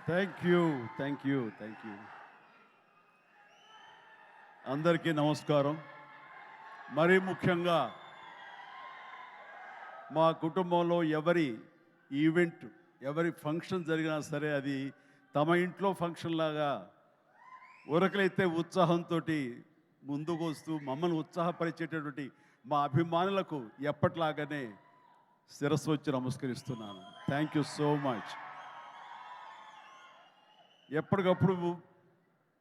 Thank you. అందరికీ నమస్కారం. మరీ ముఖ్యంగా మా కుటుంబంలో ఎవరి ఈవెంట్, ఎవరి ఫంక్షన్ జరిగినా సరే అది తమ ఇంట్లో ఫంక్షన్ లాగా ఉరకలైతే ఉత్సాహంతో ముందుకు వస్తూ మమ్మల్ని ఉత్సాహపరిచేటటువంటి మా అభిమానులకు ఎప్పట్లాగానే శిరస్సు వచ్చి నమస్కరిస్తున్నాను. Thank you so much. ఎప్పటికప్పుడు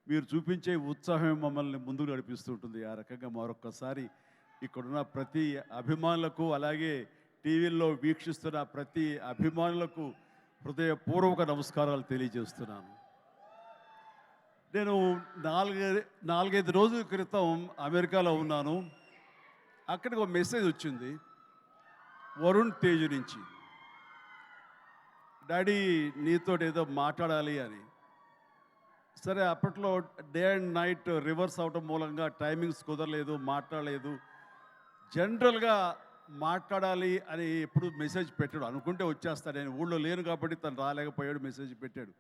మీరు చూపించే ఉత్సాహం మమ్మల్ని ముందుకు నడిపిస్తుంటుంది. ఆ రకంగా మరొక్కసారి ఇక్కడున్న ప్రతి అభిమానులకు, అలాగే టీవీల్లో వీక్షిస్తున్న ప్రతి అభిమానులకు హృదయపూర్వక నమస్కారాలు తెలియజేస్తున్నాను. నేను నాలుగైదు రోజుల క్రితం అమెరికాలో ఉన్నాను. అక్కడికి ఒక మెసేజ్ వచ్చింది వరుణ్ తేజ్ నుంచి. డాడీ నీతో ఏదో మాట్లాడాలి అని. సరే, అప్పట్లో డే అండ్ నైట్ రివర్స్ అవటం మూలంగా టైమింగ్స్ కుదరలేదు, మాట్లాడలేదు. జనరల్గా మాట్లాడాలి అని ఎప్పుడు మెసేజ్ పెట్టాడు. అనుకుంటే వచ్చేస్తాడు. నేను ఊళ్ళో లేను కాబట్టి తను రాలేకపోయాడు, మెసేజ్ పెట్టాడు.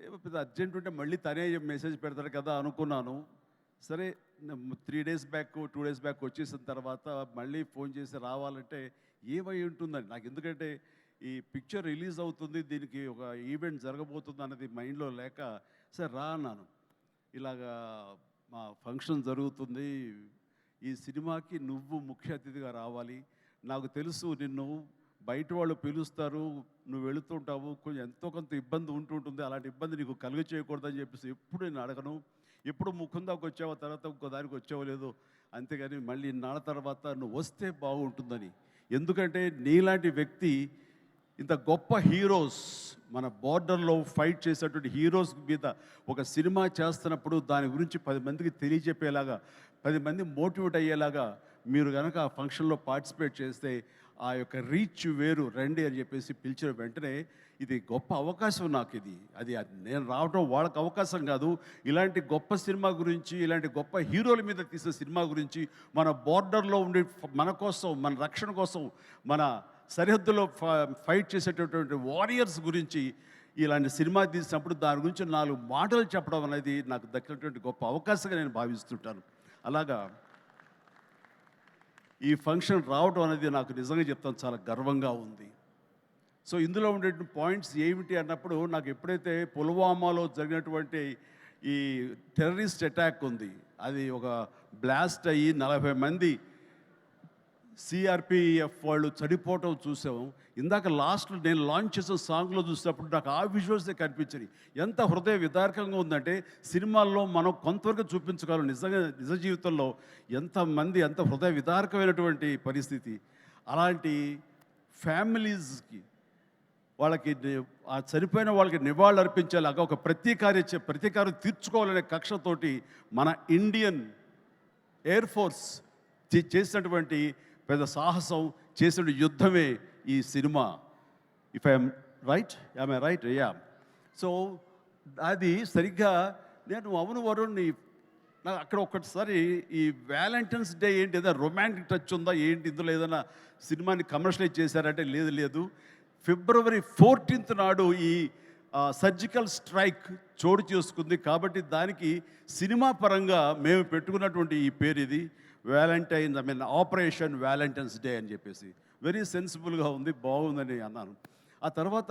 ఏమో పెద్ద అర్జెంట్ ఉంటే మళ్ళీ తనే మెసేజ్ పెడతాడు కదా అనుకున్నాను. సరే, 3 days బ్యాక్ 2 days బ్యాక్ వచ్చేసిన తర్వాత మళ్ళీ ఫోన్ చేసి రావాలంటే ఏమై ఉంటుందని నాకు, ఎందుకంటే ఈ పిక్చర్ రిలీజ్ అవుతుంది, దీనికి ఒక ఈవెంట్ జరగబోతుంది అన్నది మైండ్లో లేక సరే రా అన్నాను. ఇలాగా మా ఫంక్షన్ జరుగుతుంది, ఈ సినిమాకి నువ్వు ముఖ్య అతిథిగా రావాలి. నాకు తెలుసు నిన్ను బయట వాళ్ళు పిలుస్తారు, నువ్వు వెళుతుంటావు, కొంచెం ఎంతో కొంత ఇబ్బంది ఉంటుంటుంది, అలాంటి ఇబ్బంది నీకు కలుగ చేయకూడదని చెప్పేసి ఎప్పుడు నేను అడగను. ఎప్పుడు ముకుందాకు వచ్చావో, తర్వాత ఇంకో దానికి వచ్చావో లేదో, అంతేగాని మళ్ళీ నాళ్ళ తర్వాత నువ్వు వస్తే బాగుంటుందని. ఎందుకంటే నీలాంటి వ్యక్తి, ఇంత గొప్ప హీరోస్, మన బార్డర్లో ఫైట్ చేసేటువంటి హీరోస్ మీద ఒక సినిమా చేస్తున్నప్పుడు దాని గురించి 10 మందికి తెలియజెప్పేలాగా, 10 మంది మోటివేట్ అయ్యేలాగా మీరు కనుక ఆ ఫంక్షన్లో పార్టిసిపేట్ చేస్తే ఆ యొక్క రీచ్ వేరు. రండి అని చెప్పేసి పిలిచిన వెంటనే ఇది గొప్ప అవకాశం నాకు. అది నేను రావడం వాళ్ళకి అవకాశం కాదు. ఇలాంటి గొప్ప సినిమా గురించి, ఇలాంటి గొప్ప హీరోల మీద తీసిన సినిమా గురించి, మన బార్డర్లో ఉండే మన కోసం, మన రక్షణ కోసం, మన సరిహద్దులో ఫైట్ చేసేటటువంటి వారియర్స్ గురించి ఇలాంటి సినిమా తీసినప్పుడు దాని గురించి 4 మాటలు చెప్పడం అనేది నాకు దక్కినటువంటి గొప్ప అవకాశంగా నేను భావిస్తుంటాను. అలాగా ఈ ఫంక్షన్ రావడం అనేది నాకు నిజంగా చెప్తాను చాలా గర్వంగా ఉంది. సో ఇందులో ఉండే పాయింట్స్ ఏమిటి అన్నప్పుడు, నాకు ఎప్పుడైతే పుల్వామాలో జరిగినటువంటి ఈ టెర్రరిస్ట్ అటాక్ ఉంది, అది ఒక బ్లాస్ట్ అయ్యి 40 మంది సిఆర్పిఎఫ్ వాళ్ళు చనిపోవటం చూసాము. ఇందాక లాస్ట్లో నేను లాంచ్ చేసిన సాంగ్లో చూసినప్పుడు నాకు ఆ విజువల్సే కనిపించాయి. ఎంత హృదయ విదారకంగా ఉందంటే, సినిమాల్లో మనం కొంతవరకు చూపించగలం, నిజంగా నిజ జీవితంలో ఎంతమంది ఎంత హృదయ విదారకమైనటువంటి పరిస్థితి. అలాంటి ఫ్యామిలీస్కి, వాళ్ళకి ఆ చనిపోయిన వాళ్ళకి నివాళులు అర్పించేలాగా ఒక ప్రతీకారం తీర్చుకోవాలనే కక్షతోటి మన ఇండియన్ ఎయిర్ ఫోర్స్ చేసినటువంటి పెద్ద సాహసం, చేసిన యుద్ధమే ఈ cinema. If I'm right, I'm right, yeah. So అది సరిగ్గా నేను అవును వరుణ్, నాకు అక్కడ ఒక్కసారి ఈ వ్యాలంటైన్స్ డే ఏంటి, ఏదైనా రొమాంటిక్ టచ్ ఉందా ఏంటి, ఇందులో ఏదైనా సినిమాని కమర్షియలైజ్ చేశారంటే లేదు. February 14th నాడు ఈ సర్జికల్ స్ట్రైక్ చోటు చేసుకుంది. కాబట్టి దానికి సినిమా పరంగా మేము పెట్టుకున్నటువంటి ఈ పేరు ఇది ఆపరేషన్ వ్యాలంటైన్స్ డే అని చెప్పేసి. వెరీ సెన్సిబుల్గా ఉంది, బాగుందని అన్నాను. ఆ తర్వాత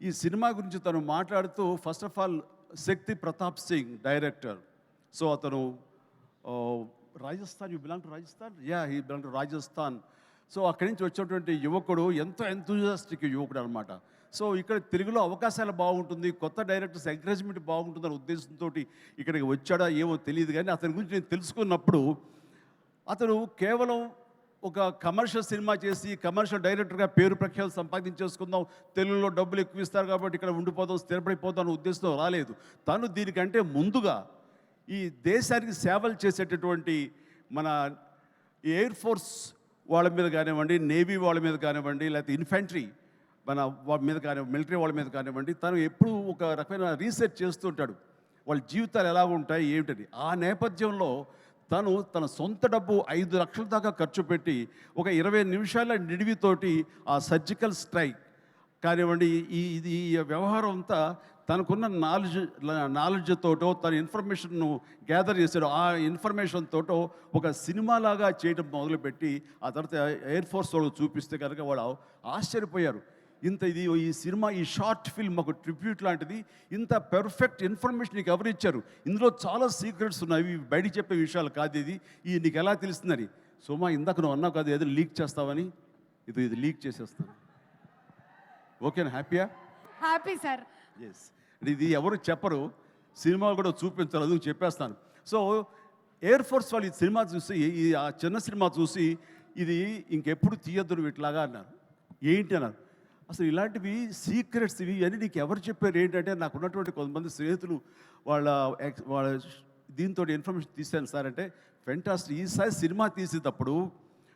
ఈ సినిమా గురించి తను మాట్లాడుతూ, first of all Shakti Pratap Singh director. So అతను Rajasthan, you belong to Rajasthan? Yeah, he belong to Rajasthan. So అక్కడి నుంచి వచ్చినటువంటి యువకుడు, ఎంతో ఎంతూజియాస్టిక్ యువకుడు అనమాట. సో ఇక్కడ తెలుగులో అవకాశాలు బాగుంటుంది, కొత్త డైరెక్టర్స్ ఎంకరేజ్మెంట్ బాగుంటుందనే ఉద్దేశంతో ఇక్కడికి వచ్చాడా ఏమో తెలియదు. కానీ అతని గురించి నేను తెలుసుకున్నప్పుడు, అతను కేవలం ఒక కమర్షియల్ సినిమా చేసి కమర్షియల్ డైరెక్టర్గా పేరు ప్రఖ్యాలు సంపాదించేసుకుందాం, తెలుగులో డబ్బులు ఎక్కువ ఇస్తారు కాబట్టి ఇక్కడ ఉండిపోదాం, స్థిరపడిపోతాం అనే ఉద్దేశంతో రాలేదు. తను దీనికంటే ముందుగా ఈ దేశానికి సేవలు చేసేటటువంటి మన ఎయిర్ ఫోర్స్ వాళ్ళ మీద కానివ్వండి, నేవీ వాళ్ళ మీద కానివ్వండి, లేకపోతే ఇన్ఫెంట్రీ మన వాళ్ళ మీద కానివ్వండి, మిలిటరీ వాళ్ళ మీద కానివ్వండి, తను ఎప్పుడు ఒక రకమైన రీసెర్చ్ చేస్తుంటాడు, వాళ్ళ జీవితాలు ఎలా ఉంటాయి ఏమిటని. ఆ నేపథ్యంలో తను తన సొంత డబ్బు 5 లక్షల దాకా ఖర్చు పెట్టి ఒక 20 నిమిషాల నిడివితోటి ఆ సర్జికల్ స్ట్రైక్ కానివ్వండి, ఈ వ్యవహారం అంతా తనకున్న నాలెడ్జ్ తోటో తన ఇన్ఫర్మేషన్ను గ్యాదర్ చేశాడు. ఆ ఇన్ఫర్మేషన్ తోటో ఒక సినిమాలాగా చేయడం మొదలుపెట్టి ఆ తర్వాత ఎయిర్ ఫోర్స్ వాళ్ళు చూపిస్తే కనుక వాళ్ళు ఆశ్చర్యపోయారు. ఈ సినిమా, ఈ షార్ట్ ఫిల్మ్ ఒక ట్రిబ్యూట్ లాంటిది, ఇంత పెర్ఫెక్ట్ ఇన్ఫర్మేషన్ నీకు ఎవరు ఇచ్చారు, ఇందులో చాలా సీక్రెట్స్ ఉన్నాయి, బయటికి చెప్పే విషయాలు కాదు, ఇది నీకు ఎలా తెలుస్తుందని. సోమా, ఇందాక నువ్వు అన్నావు కాదు ఏదో లీక్ చేస్తావని, ఇది లీక్ చేసేస్తాను. ఓకేనా? హ్యాపీయా? Happy sir. ఎస్, ఇది ఎవరు చెప్పరు, సినిమా కూడా చూపించారు, అందుకు చెప్పేస్తాను. సో ఎయిర్ ఫోర్స్ వాళ్ళు ఈ సినిమా చూసి, ఆ చిన్న సినిమా చూసి ఇది ఇంకెప్పుడు తీయద్దు ఇట్లాగా అన్నారు. ఏంటి అన్నారు. అసలు ఇలాంటివి సీక్రెట్స్ ఇవన్నీ నీకు ఎవరు చెప్పారు ఏంటంటే, నాకు ఉన్నటువంటి కొంతమంది స్నేహితులు వాళ్ళ దీంతో ఇన్ఫర్మేషన్ తీశాను సార్ అంటే, ఫెంటాస్టిక్, ఈసారి సినిమా తీసేటప్పుడు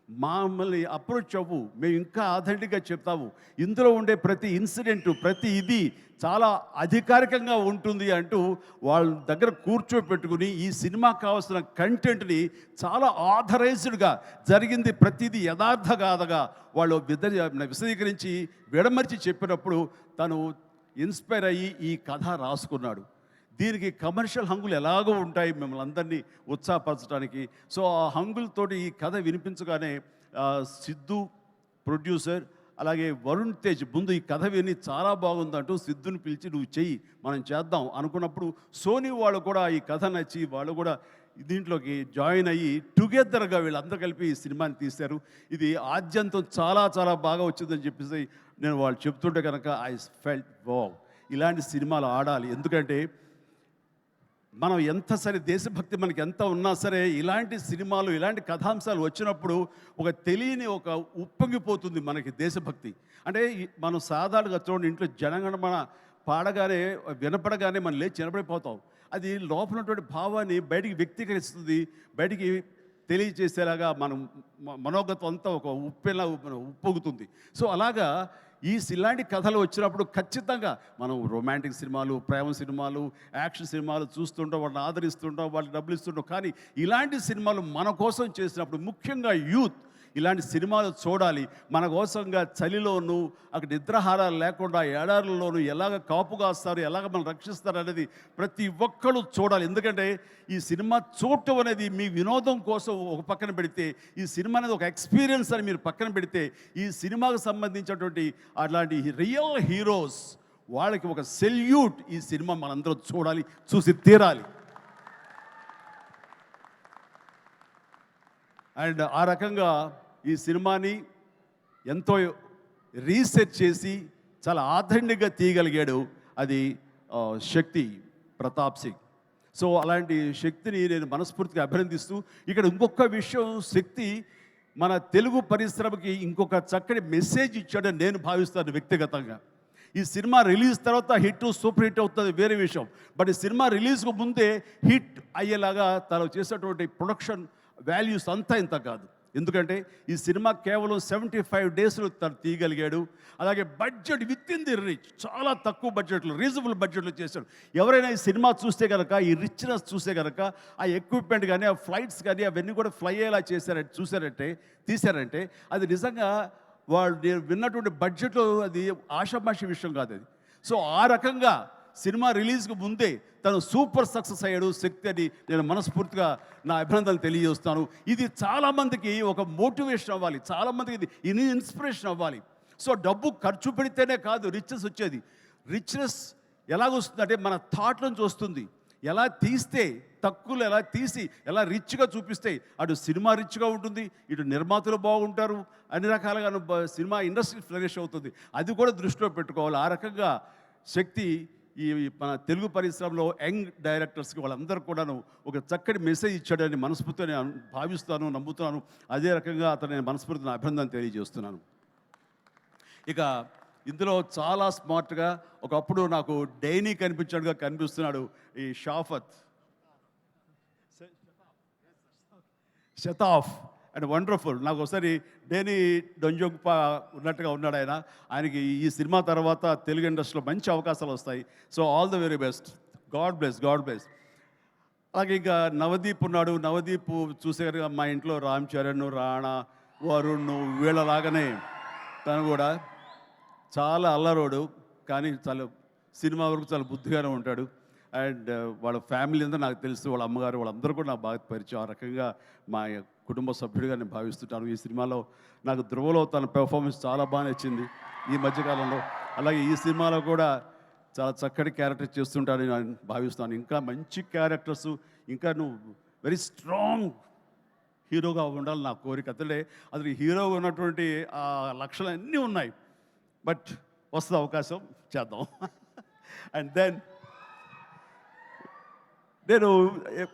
మమ్మల్ని అప్రోచ్ అవ్వు, మేము ఇంకా ఆథెంటిక్గా చెప్తాము, ఇందులో ఉండే ప్రతి ఇన్సిడెంట్, ప్రతి ఇది చాలా అధికారికంగా ఉంటుంది అంటూ వాళ్ళ దగ్గర కూర్చోపెట్టుకుని ఈ సినిమాకి కావాల్సిన కంటెంట్ని చాలా ఆథరైజ్డ్గా జరిగింది ప్రతిదీ యథార్థగాథగా వాళ్ళు విశదీకరించి విడమర్చి చెప్పినప్పుడు తను ఇన్స్పైర్ అయ్యి ఈ కథ రాసుకున్నాడు. దీనికి కమర్షియల్ హంగులు ఎలాగో ఉంటాయి మిమ్మల్ని అందరినీ ఉత్సాహపరచడానికి. సో ఆ హంగులతోటి ఈ కథ వినిపించగానే సిద్ధు ప్రొడ్యూసర్, అలాగే వరుణ్ తేజ్ ముందు ఈ కథ విని చాలా బాగుందంటూ సిద్ధుని పిలిచి నువ్వు చెయ్యి, మనం చేద్దాం అనుకున్నప్పుడు సోనీ వాళ్ళు కూడా ఈ కథ నచ్చి వాళ్ళు కూడా దీంట్లోకి జాయిన్ అయ్యి టుగెదర్గా వీళ్ళందరూ కలిపి ఈ సినిమాని తీశారు. ఇది ఆద్యంతం చాలా చాలా బాగా వచ్చిందని చెప్పేసి నేను వాళ్ళు చెప్తుంటే కనుక ఐ ఫెల్ట్ వావ్, ఇలాంటి సినిమాలు ఆడాలి. ఎందుకంటే మనం ఎంత సరే దేశభక్తి మనకి ఎంత ఉన్నా సరే ఇలాంటి సినిమాలు, ఇలాంటి కథాంశాలు వచ్చినప్పుడు ఒక తెలియని ఒక ఉప్పొంగిపోతుంది మనకి దేశభక్తి. అంటే మనం సాధారణంగా చూడండి, ఇంట్లో జనగణమన పాడగానే వినపడగానే మనం లేచి నిలబడిపోతాం. అది లోపల ఉన్నటువంటి భావాన్ని బయటికి వ్యక్తీకరిస్తుంది, బయటికి తెలియచేసేలాగా మనం మనోగతం అంతా ఒక ఉప్పొంగుతుంది. సో అలాగా ఇలాంటి కథలు వచ్చినప్పుడు ఖచ్చితంగా మనం రొమాంటిక్ సినిమాలు, ప్రేమ సినిమాలు, యాక్షన్ సినిమాలు చూస్తుంటాం, వాళ్ళని ఆదరిస్తుంటాం, వాళ్ళకి డబ్బులు ఇస్తుంటాం. కానీ ఇలాంటి సినిమాలు మన కోసం చేసినప్పుడు, ముఖ్యంగా యూత్ ఇలాంటి సినిమాలు చూడాలి. మన కోసంగా చలిలోనూ అక్కడ నిద్రాహారాలు లేకుండా ఏడారుల్లోనూ ఎలాగ కాపు కాస్తారు, ఎలాగ మనం రక్షిస్తారు అనేది ప్రతి ఒక్కరు చూడాలి. ఎందుకంటే ఈ సినిమా చూడటం అనేది మీ వినోదం కోసం ఒక పక్కన పెడితే, ఈ సినిమా అనేది ఒక ఎక్స్పీరియన్స్ అని మీరు పక్కన పెడితే, ఈ సినిమాకు సంబంధించినటువంటి అలాంటి రియల్ హీరోస్ వాళ్ళకి ఒక సెల్యూట్. ఈ సినిమా మనందరం చూడాలి, చూసి తీరాలి. అండ్ ఆ రకంగా ఈ సినిమాని ఎంతో రీసెర్చ్ చేసి చాలా ఆథెంటిక్గా తీయగలిగాడు అది శక్తి ప్రతాప్ సింగ్. సో అలాంటి శక్తిని నేను మనస్ఫూర్తిగా అభినందిస్తూ, ఇక్కడ ఇంకొక విషయం, శక్తి మన తెలుగు పరిశ్రమకి ఇంకొక చక్కటి మెసేజ్ ఇచ్చాడని నేను భావిస్తాను వ్యక్తిగతంగా. ఈ సినిమా రిలీజ్ తర్వాత హిట్, సూపర్ హిట్ అవుతుంది వేరే విషయం. బట్ ఈ సినిమా రిలీజ్కు ముందే హిట్ అయ్యేలాగా తను చేసేటువంటి ప్రొడక్షన్ వాల్యూస్ అంతా ఇంత కాదు. ఎందుకంటే ఈ సినిమా కేవలం 75 డేస్లో తను తీయగలిగాడు. అలాగే budget with in the rich, చాలా తక్కువ బడ్జెట్లో, రీజనబుల్ బడ్జెట్లో చేశాడు. ఎవరైనా ఈ సినిమా చూస్తే కనుక, ఈ రిచ్నెస్ చూస్తే కనుక, ఆ ఎక్విప్మెంట్ కానీ, ఆ ఫ్లైట్స్ కానీ అవన్నీ కూడా ఫ్లై అయ్యేలా తీశారంటే అది నిజంగా వాళ్ళు విన్నటువంటి బడ్జెట్లో అది ఆషామాషి విషయం కాదు అది. సో ఆ రకంగా సినిమా రిలీజ్కి ముందే తను సూపర్ సక్సెస్ అయ్యాడు శక్తి అని నేను మనస్ఫూర్తిగా నా అభినందనలు తెలియజేస్తాను. ఇది చాలామందికి ఒక మోటివేషన్ అవ్వాలి, చాలామందికి ఇది ఇన్స్పిరేషన్ అవ్వాలి. సో డబ్బు ఖర్చు పెడితేనే కాదు రిచ్నెస్ వచ్చేది. రిచ్నెస్ ఎలాగొస్తుందంటే మన థాట్ నుంచి వస్తుంది. ఎలా తీస్తే, తక్కువలో ఎలా తీసి ఎలా రిచ్గా చూపిస్తే అటు సినిమా రిచ్గా ఉంటుంది, ఇటు నిర్మాతలు బాగుంటారు, అన్ని రకాలుగా సినిమా ఇండస్ట్రీ ఫ్లరిష్ అవుతుంది. అది కూడా దృష్టిలో పెట్టుకోవాలి. ఆ రకంగా శక్తి ఈ మన తెలుగు పరిశ్రమలో యంగ్ డైరెక్టర్స్కి వాళ్ళందరూ కూడాను ఒక చక్కటి మెసేజ్ ఇచ్చాడని మనస్ఫూర్తిగా నేను భావిస్తాను, నమ్ముతున్నాను. అదే రకంగా అతను మనస్ఫూర్తిని అభినందన తెలియజేస్తున్నాను. ఇక ఇందులో చాలా స్మార్ట్గా ఒకప్పుడు నాకు డైనీ కనిపించాడుగా కనిపిస్తున్నాడు ఈ షతాఫ్ అండ్ వండర్ఫుల్. నాకు ఒకసారి డేనీ డొంజోగ్పా ఉన్నట్టుగా ఉన్నాడు ఆయనకి ఈ సినిమా తర్వాత తెలుగు ఇండస్ట్రీలో మంచి అవకాశాలు వస్తాయి. So all the very best, God bless. అలాగే ఇంకా నవదీప్ ఉన్నాడు. నవదీప్ చూసేగా మా ఇంట్లో రామ్ చరణ్, రాణా, వరుణ్ వీళ్ళలాగానే తను కూడా చాలా అల్లరోడు, కానీ చాలా సినిమా వరకు చాలా బుద్ధిగానే ఉంటాడు. అండ్ వాళ్ళ ఫ్యామిలీ అంతా నాకు తెలుసు, వాళ్ళ అమ్మగారు వాళ్ళందరూ కూడా నాకు బాగా పరిచయం. ఆ రకంగా మా కుటుంబ సభ్యుడిగా నేను భావిస్తుంటాను. ఈ సినిమాలో నాకు ధ్రువలో తన పెర్ఫార్మెన్స్ చాలా బాగా నచ్చింది ఈ మధ్యకాలంలో. అలాగే ఈ సినిమాలో కూడా చాలా చక్కటి క్యారెక్టర్ చేస్తుంటానని నేను భావిస్తాను. ఇంకా మంచి క్యారెక్టర్స్, ఇంకా నువ్వు వెరీ స్ట్రాంగ్ హీరోగా ఉండాలి నా కోరిక. అసలు హీరోగా ఉన్నటువంటి ఆ లక్షణాలు అన్నీ ఉన్నాయి. బట్ వస్తుంది అవకాశం, చేద్దాం. అండ్ దెన్ నేను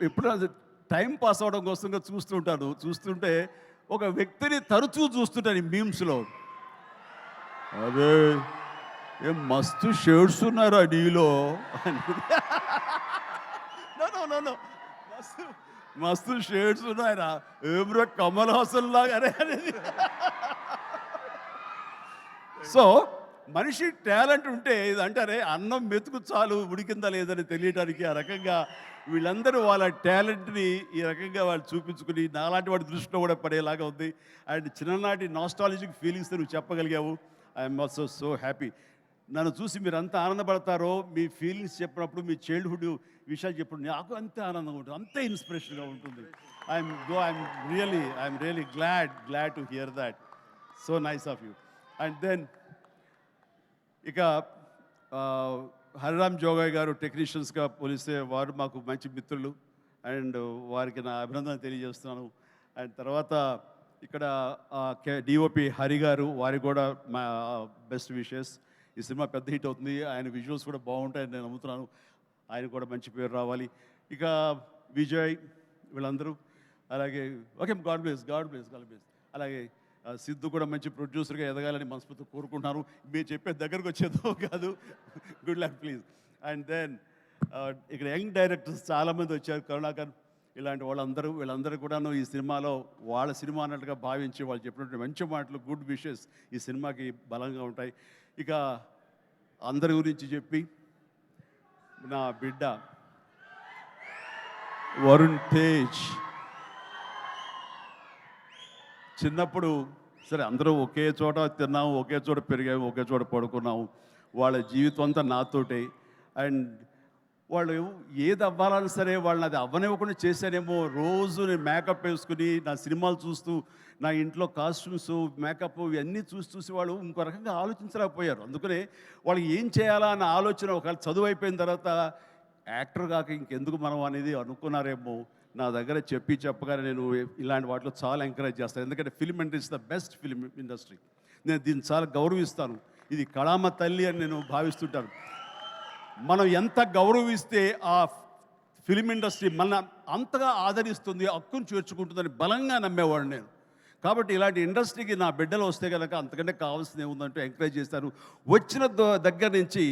ఎప్పుడు టైం పాస్ అవడం కోసంగా చూస్తుంటే ఒక వ్యక్తిని తరచూ చూస్తుంటాను ఈ మీమ్స్లో. అదే ఏం మస్తు షేడ్స్ ఉన్నారా నీలో నో మస్తు షేడ్స్ ఉన్నాయరా, ఏమ్రా కమల్ హాసన్ లాగానే అనేది. సో మనిషి టాలెంట్ ఉంటే ఇది అంటారే, అన్నం మెతుకు చాలు ఉడికిందా లేదని తెలియడానికి. ఆ రకంగా వీళ్ళందరూ వాళ్ళ టాలెంట్ని ఈ రకంగా వాళ్ళు చూపించుకుని నాలాంటి వాడి దృష్టిలో కూడా పడేలాగా ఉంది. అండ్ చిన్ననాటి నాస్టాలజిక్ ఫీలింగ్స్ నువ్వు చెప్పగలిగావు. I'm also so happy. నన్ను చూసి మీరు అంత ఆనందపడతారో, మీ ఫీలింగ్స్ చెప్పినప్పుడు, మీ చైల్డ్హుడ్ విషయాలు చెప్పినప్పుడు నాకు అంతే ఆనందంగా ఉంటుంది, అంతే ఇన్స్పిరేషన్గా ఉంటుంది. I'm really glad to hear that. So nice of you. And then ఇక హరిరామ్ జోగయ్య గారు టెక్నీషియన్స్గా పోలిస్తే వారు మాకు మంచి మిత్రులు. అండ్ వారికి నా అభినందన తెలియజేస్తున్నాను. అండ్ తర్వాత ఇక్కడ డిఓపి హరి గారు, వారికి కూడా మా బెస్ట్ విషెస్. ఈ సినిమా పెద్ద హిట్ అవుతుంది, ఆయన విజువల్స్ కూడా బాగుంటాయని నేను నమ్ముతున్నాను. ఆయన కూడా మంచి పేరు రావాలి. ఇక విజయ్ వీళ్ళందరూ, అలాగే ఓకే, గాడ్ బ్లెస్. అలాగే సిద్ధు కూడా మంచి ప్రొడ్యూసర్గా ఎదగాలని మనస్ఫూర్తి కోరుకుంటున్నాను. మీరు చెప్పే దగ్గరకు వచ్చేదో కాదు. Good luck please. And then ఇక్కడ యంగ్ డైరెక్టర్స్ చాలామంది వచ్చారు, కరుణాకర్ ఇలాంటి వీళ్ళందరూ కూడాను ఈ సినిమాలో వాళ్ళ సినిమా అన్నట్టుగా భావించి వాళ్ళు చెప్పినటువంటి మంచి మాటలు, గుడ్ విషెస్ ఈ సినిమాకి బలంగా ఉంటాయి. ఇక అందరి గురించి చెప్పి, నా బిడ్డ వరుణ్ తేజ్ చిన్నప్పుడు సరే అందరూ ఒకే చోట తిన్నాము, ఒకే చోట పెరిగాము, ఒకే చోట పడుకున్నాము. వాళ్ళ జీవితం అంతా నాతోటే. అండ్ వాళ్ళు ఏది అవ్వాలన్నా సరే వాళ్ళని అది అవ్వనివ్వకుండా చేశానేమో. రోజు నేను మేకప్ వేసుకుని నా సినిమాలు చూస్తూ, నా ఇంట్లో కాస్ట్యూమ్స్, మేకప్ ఇవన్నీ చూసి వాళ్ళు ఇంకో రకంగా ఆలోచించలేకపోయారు. అందుకనే వాళ్ళకి ఏం చేయాలా అన్న ఆలోచన ఒకవేళ చదువు అయిపోయిన తర్వాత యాక్టర్ కాక ఇంకెందుకు మనం అనేది అనుకున్నారేమో. నా దగ్గర చెప్పగానే నేను ఇలాంటి వాటిలో చాలా ఎంకరేజ్ చేస్తాను. ఎందుకంటే film industry the best film industry. నేను దీన్ని చాలా గౌరవిస్తాను. ఇది కళామ తల్లి అని నేను భావిస్తుంటాను. మనం ఎంత గౌరవిస్తే ఆ ఫిల్మ్ ఇండస్ట్రీ మన అంతగా ఆదరిస్తుంది, హక్కును చేర్చుకుంటుందని బలంగా నమ్మేవాడు నేను. కాబట్టి ఇలాంటి ఇండస్ట్రీకి నా బిడ్డలు వస్తే కనుక అంతకంటే కావాల్సింది ఏముందంటూ ఎంకరేజ్ చేస్తాను. వచ్చిన దగ్గర నుంచి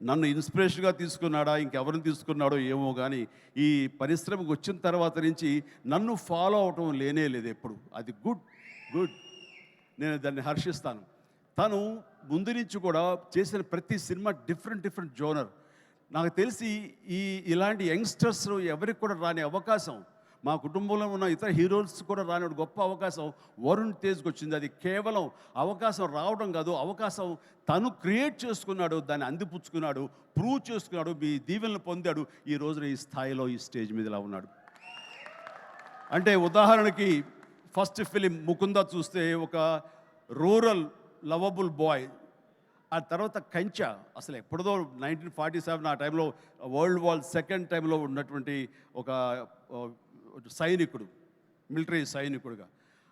నన్ను ఇన్స్పిరేషన్గా తీసుకున్నాడా, ఇంకెవరిని తీసుకున్నాడో ఏమో, కానీ ఈ పరిశ్రమకు వచ్చిన తర్వాత నుంచి నన్ను ఫాలో అవటం లేదు ఎప్పుడు. అది గుడ్. నేను దాన్ని హర్షిస్తాను. తను ముందు నుంచి కూడా చేసిన ప్రతి సినిమా డిఫరెంట్ జోనర్. నాకు తెలిసి ఇలాంటి యంగ్స్టర్స్ ఎవరికి కూడా రాని అవకాశం, మా కుటుంబంలో ఉన్న ఇతర హీరోస్ కూడా రాని గొప్ప అవకాశం వరుణ్ తేజ్కి వచ్చింది. అది కేవలం అవకాశం రావడం కాదు, అవకాశం తను క్రియేట్ చేసుకున్నాడు, దాన్ని అందిపుచ్చుకున్నాడు, ప్రూవ్ చేసుకున్నాడు, మీ దీవెనలు పొందాడు. ఈ రోజున ఈ స్థాయిలో ఈ స్టేజ్ మీద ఇలా ఉన్నాడు. అంటే ఉదాహరణకి ఫస్ట్ ఫిలిం ముకుంద చూస్తే ఒక రూరల్ లవబుల్ బాయ్. ఆ తర్వాత కంచా, అసలు ఎప్పుడుదో 1947 ఆ టైంలో వరల్డ్ వార్ సెకండ్ టైంలో ఉన్నటువంటి ఒక సైనికుడు, మిలిటరీ సైనికుడుగా.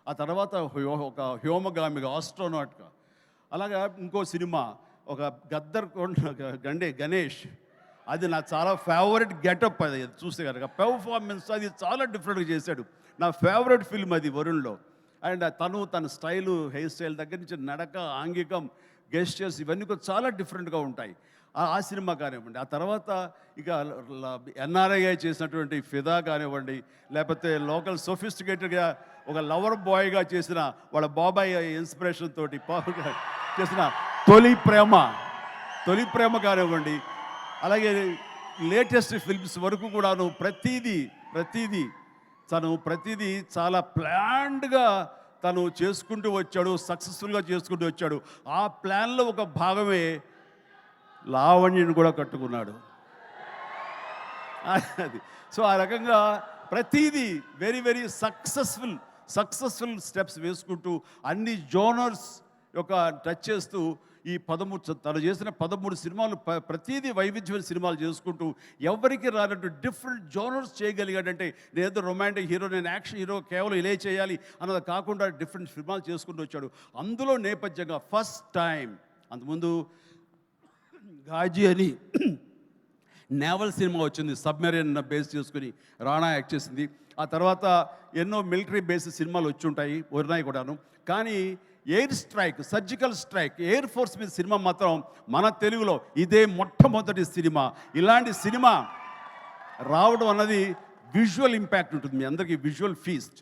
ఆ తర్వాత ఒక హ్యోమగామిగా, ఆస్ట్రోనాట్గా. అలాగా ఇంకో సినిమా ఒక గద్దర్ గణేష్, అది నాకు చాలా ఫేవరెట్ గెటప్. అది చూస్తే కనుక పెర్ఫార్మెన్స్ అది చాలా డిఫరెంట్గా చేశాడు. నా ఫేవరెట్ ఫిల్మ్ అది వరుణ్లో. అండ్ తన స్టైలు, హెయిర్ స్టైల్ దగ్గర నుంచి నడక, ఆంగికం, గెస్టర్స్ ఇవన్నీ కూడా చాలా డిఫరెంట్గా ఉంటాయి. ఆ సినిమా కానివ్వండి. ఆ తర్వాత ఇక ఎన్ఆర్ఐ చేసినటువంటి ఫిదా కానివ్వండి, లేకపోతే లోకల్ సోఫిస్టికేటెడ్గా ఒక లవర్ బాయ్గా చేసిన వాళ్ళ బాబాయ్ ఇన్స్పిరేషన్ తోటి చేసిన తొలి ప్రేమ కానివ్వండి. అలాగే లేటెస్ట్ ఫిల్మ్స్ వరకు కూడాను ప్రతిదీ చాలా ప్లాన్డ్గా తను చేసుకుంటూ వచ్చాడు, సక్సెస్ఫుల్గా చేసుకుంటూ వచ్చాడు. ఆ ప్లాన్లో ఒక భాగమే లావణ్యని కూడా కట్టుకున్నాడు. అది సో ఆ రకంగా ప్రతిదీ వెరీ వెరీ సక్సెస్ఫుల్ స్టెప్స్ వేసుకుంటూ అన్ని జోనర్స్ యొక్క టచ్ చేస్తూ ఈ 13 తను చేసిన 13 సినిమాలు ప్రతిదీ వైవిధ్యమైన సినిమాలు చేసుకుంటూ ఎవరికి రానట్టు డిఫరెంట్ జోనర్స్ చేయగలిగాడంటే నేనేదో రొమాంటిక్ హీరో, నేను యాక్షన్ హీరో, కేవలం ఇలా చేయాలి అన్నది కాకుండా డిఫరెంట్ సినిమాలు చేసుకుంటూ వచ్చాడు. అందులో నేపథ్యంగా ఫస్ట్ టైం అంతకుముందు గాజీ అని నేవల్ సినిమా వచ్చింది, సబ్మెరీన్ బేస్ చేసుకుని రాణా యాక్ట్ చేసింది. ఆ తర్వాత ఎన్నో మిలిటరీ బేస్ సినిమాలు వచ్చి ఉంటాయి, ఉన్నాయి కూడాను. కానీ air strike, surgical strike, air force మీద సినిమా మాత్రం మన తెలుగులో ఇదే మొట్టమొదటి సినిమా. ఇలాంటి సినిమా రావడం అన్నది విజువల్ ఇంపాక్ట్ ఉంటుంది, మీ అందరికీ విజువల్ ఫీస్ట్.